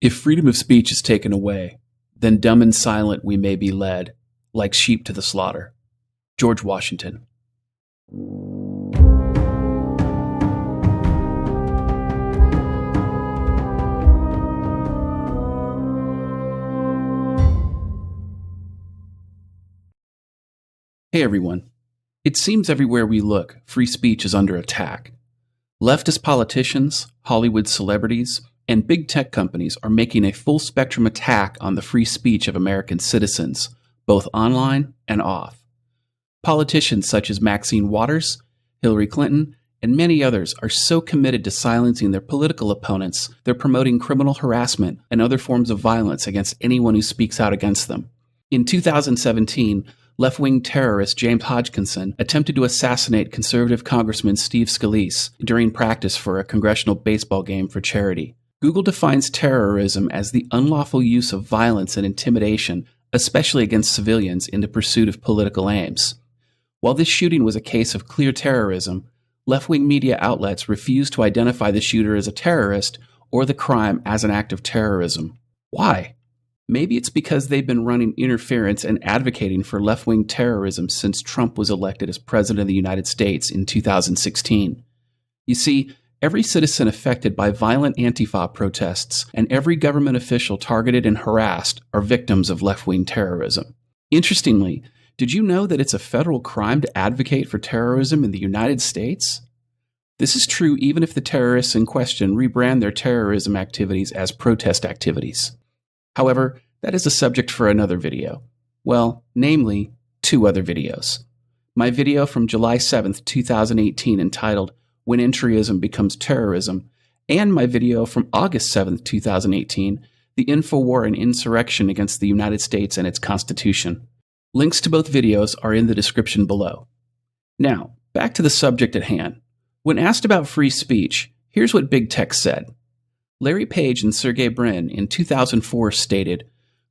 If freedom of speech is taken away, then dumb and silent we may be led, like sheep to the slaughter. George Washington. Hey everyone. It seems everywhere we look, free speech is under attack. Leftist politicians, Hollywood celebrities, and big tech companies are making a full-spectrum attack on the free speech of American citizens, both online and off. Politicians such as Maxine Waters, Hillary Clinton, and many others are so committed to silencing their political opponents, they're promoting criminal harassment and other forms of violence against anyone who speaks out against them. In 2017, left-wing terrorist James Hodgkinson attempted to assassinate conservative Congressman Steve Scalise during practice for a congressional baseball game for charity. Google defines terrorism as the unlawful use of violence and intimidation, especially against civilians, in the pursuit of political aims. While this shooting was a case of clear terrorism, left-wing media outlets refused to identify the shooter as a terrorist or the crime as an act of terrorism. Why? Maybe it's because they've been running interference and advocating for left-wing terrorism since Trump was elected as President of the United States in 2016. You see, every citizen affected by violent Antifa protests and every government official targeted and harassed are victims of left-wing terrorism. Interestingly, did you know that it's a federal crime to advocate for terrorism in the United States? This is true even if the terrorists in question rebrand their terrorism activities as protest activities. However, that is a subject for another video. Well, namely, two other videos. My video from July 7th, 2018 entitled When Entryism Becomes Terrorism, and my video from August 7th, 2018, The Infowar and Insurrection Against the United States and Its Constitution. Links to both videos are in the description below. Now, back to the subject at hand. When asked about free speech, here's what big tech said. Larry Page and Sergey Brin in 2004 stated,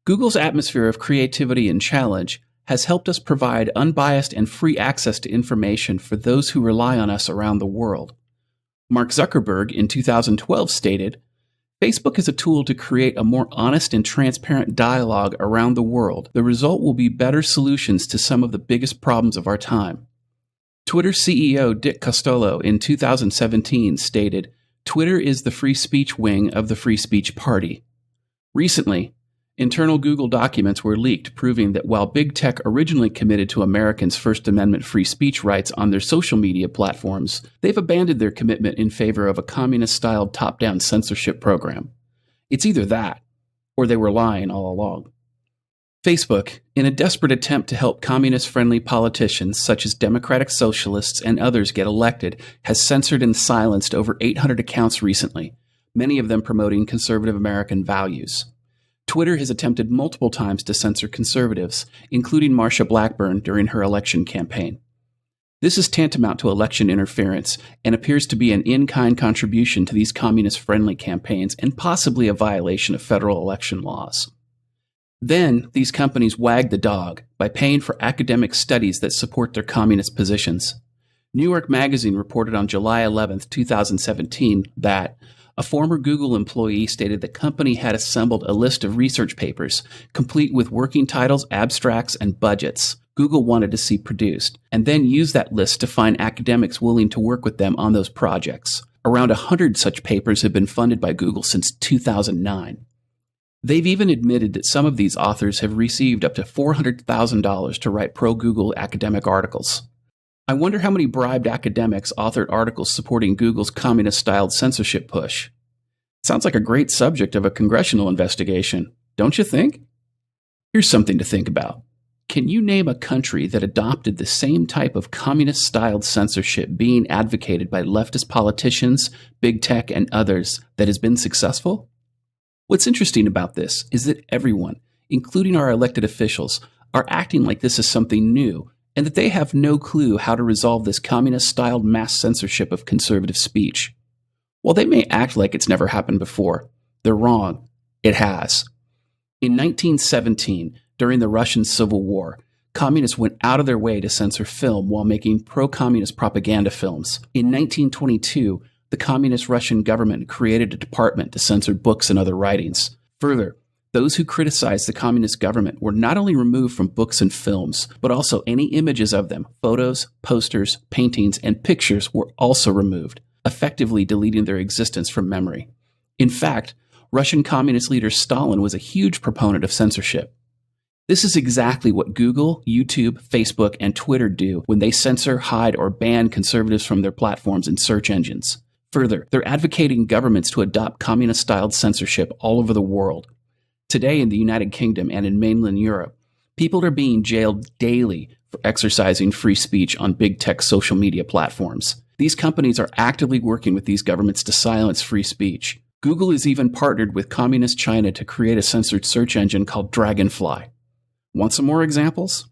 "Google's atmosphere of creativity and challenge has helped us provide unbiased and free access to information for those who rely on us around the world." Mark Zuckerberg in 2012 stated, "Facebook is a tool to create a more honest and transparent dialogue around the world. The result will be better solutions to some of the biggest problems of our time." Twitter CEO Dick Costolo in 2017 stated, "Twitter is the free speech wing of the Free Speech Party." Recently, internal Google documents were leaked proving that while big tech originally committed to Americans' First Amendment free speech rights on their social media platforms, they've abandoned their commitment in favor of a communist-styled top-down censorship program. It's either that, or they were lying all along. Facebook, in a desperate attempt to help communist-friendly politicians such as Democratic Socialists and others get elected, has censored and silenced over 800 accounts recently, many of them promoting conservative American values. Twitter has attempted multiple times to censor conservatives, including Marsha Blackburn during her election campaign. This is tantamount to election interference and appears to be an in-kind contribution to these communist-friendly campaigns and possibly a violation of federal election laws. Then, these companies wag the dog by paying for academic studies that support their communist positions. New York Magazine reported on July 11, 2017, that a former Google employee stated the company had assembled a list of research papers, complete with working titles, abstracts, and budgets Google wanted to see produced, and then used that list to find academics willing to work with them on those projects. Around 100 such papers have been funded by Google since 2009. They've even admitted that some of these authors have received up to $400,000 to write pro-Google academic articles. I wonder how many bribed academics authored articles supporting Google's communist-styled censorship push. Sounds like a great subject of a congressional investigation, don't you think? Here's something to think about. Can you name a country that adopted the same type of communist-styled censorship being advocated by leftist politicians, big tech, and others that has been successful? What's interesting about this is that everyone, including our elected officials, are acting like this is something new and that they have no clue how to resolve this communist-styled mass censorship of conservative speech. While they may act like it's never happened before, they're wrong. It has. In 1917, during the Russian Civil War, communists went out of their way to censor film while making pro-communist propaganda films. In 1922, the communist Russian government created a department to censor books and other writings. Further, those who criticized the communist government were not only removed from books and films, but also any images of them, photos, posters, paintings, and pictures were also removed, effectively deleting their existence from memory. In fact, Russian communist leader Stalin was a huge proponent of censorship. This is exactly what Google, YouTube, Facebook, and Twitter do when they censor, hide, or ban conservatives from their platforms and search engines. Further, they're advocating governments to adopt communist-styled censorship all over the world. Today in the United Kingdom and in mainland Europe, people are being jailed daily for exercising free speech on big tech social media platforms. These companies are actively working with these governments to silence free speech. Google has even partnered with communist China to create a censored search engine called Dragonfly. Want some more examples?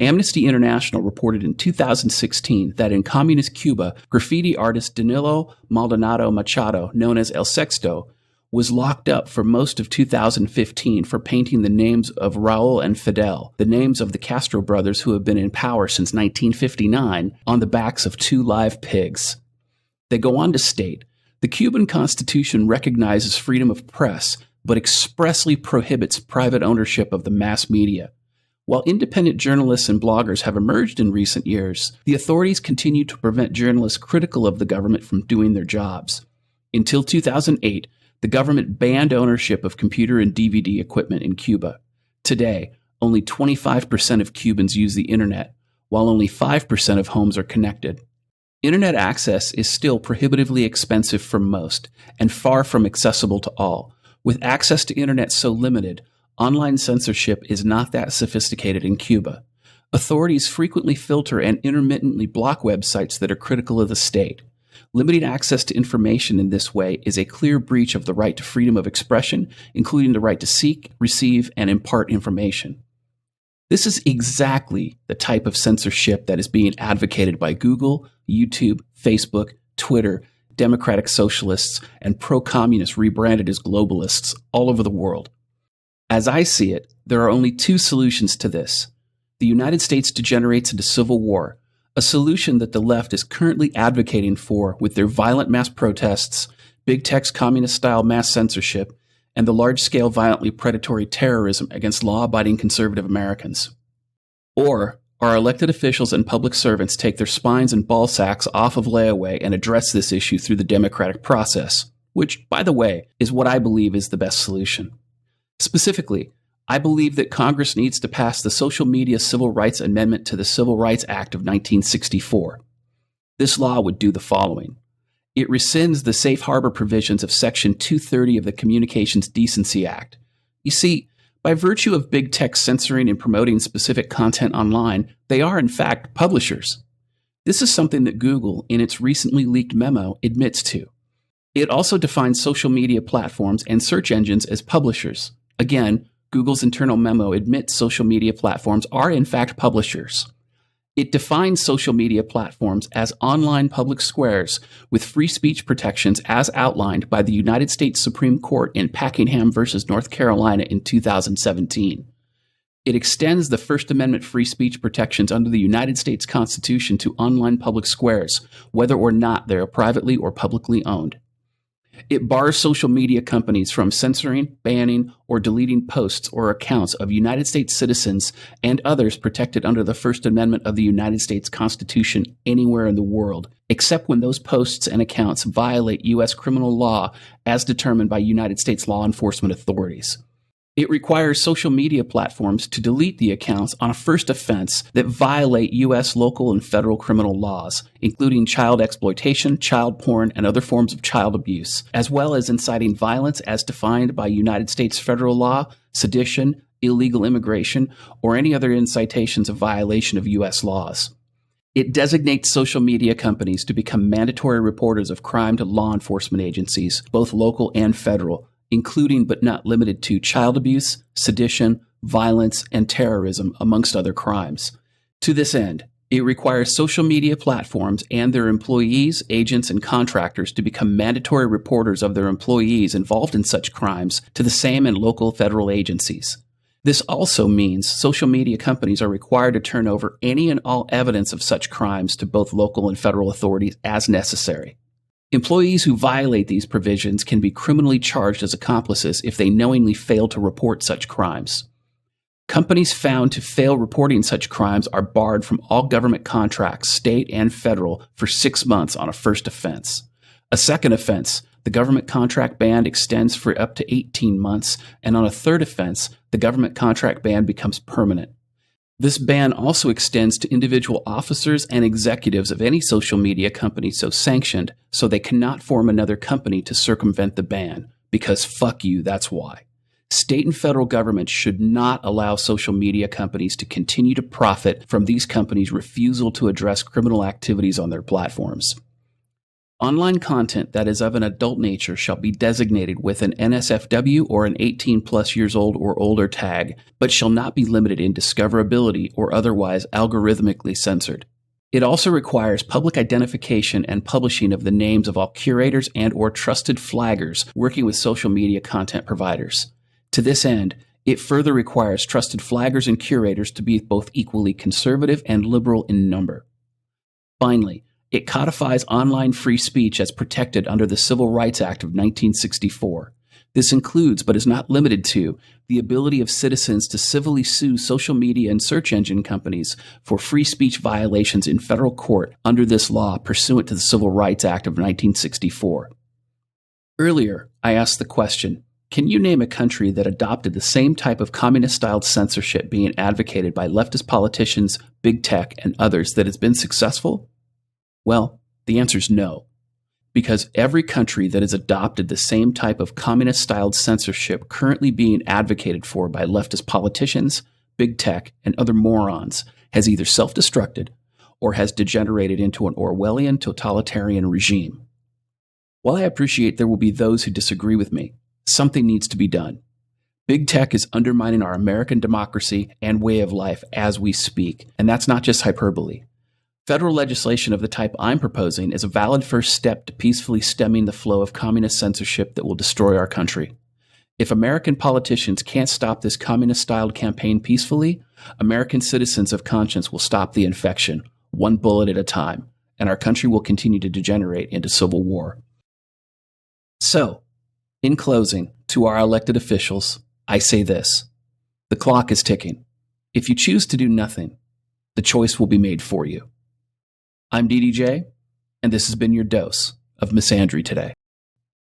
Amnesty International reported in 2016 that in communist Cuba, graffiti artist Danilo Maldonado Machado, known as El Sexto, was locked up for most of 2015 for painting the names of Raul and Fidel, the names of the Castro brothers who have been in power since 1959, on the backs of 2 live pigs. They go on to state, the Cuban Constitution recognizes freedom of press, but expressly prohibits private ownership of the mass media. While independent journalists and bloggers have emerged in recent years, the authorities continue to prevent journalists critical of the government from doing their jobs. Until 2008, the government banned ownership of computer and DVD equipment in Cuba. Today, only 25% of Cubans use the internet, while only 5% of homes are connected. Internet access is still prohibitively expensive for most and far from accessible to all. With access to internet so limited, online censorship is not that sophisticated in Cuba. Authorities frequently filter and intermittently block websites that are critical of the state. Limiting access to information in this way is a clear breach of the right to freedom of expression, including the right to seek, receive, and impart information. This is exactly the type of censorship that is being advocated by Google, YouTube, Facebook, Twitter, democratic socialists, and pro-communists rebranded as globalists all over the world. As I see it, there are only 2 solutions to this. The United States degenerates into civil war, a solution that the left is currently advocating for with their violent mass protests, big tech's communist-style mass censorship, and the large-scale violently predatory terrorism against law-abiding conservative Americans. Or our elected officials and public servants take their spines and ball sacks off of layaway and address this issue through the democratic process, which, by the way, is what I believe is the best solution. Specifically, I believe that Congress needs to pass the Social Media Civil Rights Amendment to the Civil Rights Act of 1964. This law would do the following. It rescinds the safe harbor provisions of Section 230 of the Communications Decency Act. You see, by virtue of big tech censoring and promoting specific content online, they are in fact publishers. This is something that Google, in its recently leaked memo, admits to. It also defines social media platforms and search engines as publishers. Again, Google's internal memo admits social media platforms are in fact publishers. It defines social media platforms as online public squares with free speech protections as outlined by the United States Supreme Court in Packingham versus North Carolina in 2017. It extends the First Amendment free speech protections under the United States Constitution to online public squares, whether or not they are privately or publicly owned. It bars social media companies from censoring, banning, or deleting posts or accounts of United States citizens and others protected under the First Amendment of the United States Constitution anywhere in the world, except when those posts and accounts violate U.S. criminal law as determined by United States law enforcement authorities. It requires social media platforms to delete the accounts on a first offense that violate U.S. local and federal criminal laws, including child exploitation, child porn, and other forms of child abuse, as well as inciting violence as defined by United States federal law, sedition, illegal immigration, or any other incitations of violation of U.S. laws. It designates social media companies to become mandatory reporters of crime to law enforcement agencies, both local and federal, including but not limited to child abuse, sedition, violence, and terrorism, amongst other crimes. To this end, it requires social media platforms and their employees, agents, and contractors to become mandatory reporters of their employees involved in such crimes to the same and local federal agencies. This also means social media companies are required to turn over any and all evidence of such crimes to both local and federal authorities as necessary. Employees who violate these provisions can be criminally charged as accomplices if they knowingly fail to report such crimes. Companies found to fail reporting such crimes are barred from all government contracts, state and federal, for 6 months on a first offense. A second offense, the government contract ban extends for up to 18 months, and on a third offense, the government contract ban becomes permanent. This ban also extends to individual officers and executives of any social media company so sanctioned, so they cannot form another company to circumvent the ban, because fuck you, that's why. State and federal governments should not allow social media companies to continue to profit from these companies' refusal to address criminal activities on their platforms. Online content that is of an adult nature shall be designated with an NSFW or an 18 plus years old or older tag, but shall not be limited in discoverability or otherwise algorithmically censored. It also requires public identification and publishing of the names of all curators and or trusted flaggers working with social media content providers. To this end, it further requires trusted flaggers and curators to be both equally conservative and liberal in number. Finally, it codifies online free speech as protected under the Civil Rights Act of 1964. This includes, but is not limited to, the ability of citizens to civilly sue social media and search engine companies for free speech violations in federal court under this law pursuant to the Civil Rights Act of 1964. Earlier, I asked the question, can you name a country that adopted the same type of communist-styled censorship being advocated by leftist politicians, big tech, and others that has been successful? Well, the answer is no. Because every country that has adopted the same type of communist-styled censorship currently being advocated for by leftist politicians, big tech, and other morons has either self-destructed or has degenerated into an Orwellian totalitarian regime. While I appreciate there will be those who disagree with me, something needs to be done. Big tech is undermining our American democracy and way of life as we speak, and that's not just hyperbole. Federal legislation of the type I'm proposing is a valid first step to peacefully stemming the flow of communist censorship that will destroy our country. If American politicians can't stop this communist-styled campaign peacefully, American citizens of conscience will stop the infection, one bullet at a time, and our country will continue to degenerate into civil war. So, in closing, to our elected officials, I say this. The clock is ticking. If you choose to do nothing, the choice will be made for you. I'm DDJ, and this has been your dose of Misandry today.